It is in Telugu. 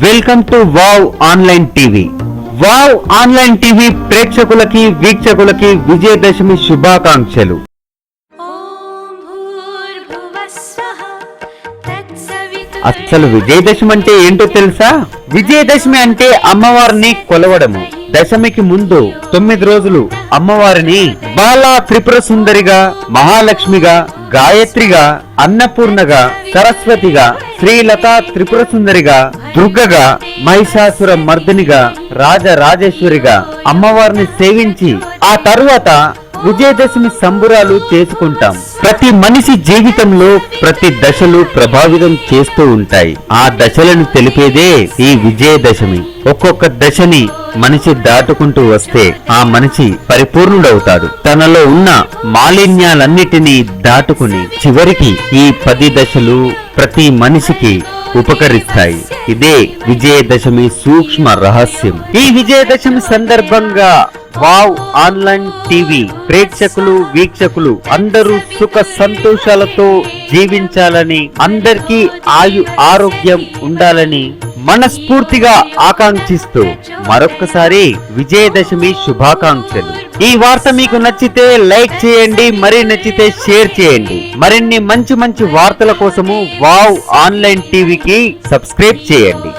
Welcome to wow online TV. Wow online TV ప్రేక్షకులకి వీక్షకులకి విజయదశమి శుభాకాంక్షలు. అసలు విజయదశమి అంటే ఏంటో తెలుసా? విజయదశమి అంటే అమ్మవారిని కొలవడము. దశమికి ముందు 9 రోజులు అమ్మవారిని బాలా త్రిపుర సుందరిగా, మహాలక్ష్మిగా, గాయత్రిగా, అన్నపూర్ణగా, సరస్వతిగా, శ్రీలతా త్రిపుర సుందరిగా, దుర్గగా, మహిషాసుర మర్దినిగా, రాజరాజేశ్వరిగా అమ్మవారిని సేవించి ఆ తరువాత విజయదశమి సంబురాలు చేసుకుంటాం. ప్రతి మనిషి జీవితంలో ప్రతి దశలు ప్రభావితం చేస్తూ ఉంటాయి. ఆ దశలను తెలిపేదే ఈ విజయదశమి. ఒక్కొక్క దశని మనిషి దాటుకుంటూ వస్తే ఆ మనిషి పరిపూర్ణుడవుతాడు. తనలో ఉన్న మాలిన్యాలన్నిటినీ దాటుకుని చివరికి ఈ 10 దశలు ప్రతి మనిషికి ఉపకరిస్తాయి. ఇదే విజయదశమి సూక్ష్మ రహస్యం. ఈ విజయదశమి సందర్భంగా వావ్ ఆన్లైన్ టీవీ ప్రేక్షకులు వీక్షకులు అందరూ సుఖ సంతోషాలతో జీవించాలని, అందరికీ ఆయు ఆరోగ్యం ఉండాలని మనస్ఫూర్తిగా ఆకాంక్షిస్తూ మరొక్కసారి విజయదశమి శుభాకాంక్షలు. ఈ వార్త మీకు నచ్చితే లైక్ చేయండి, మరి నచ్చితే షేర్ చేయండి. మరిన్ని మంచి మంచి వార్తల కోసము వావ్ ఆన్లైన్ టీవీకి సబ్స్క్రైబ్ చేయండి.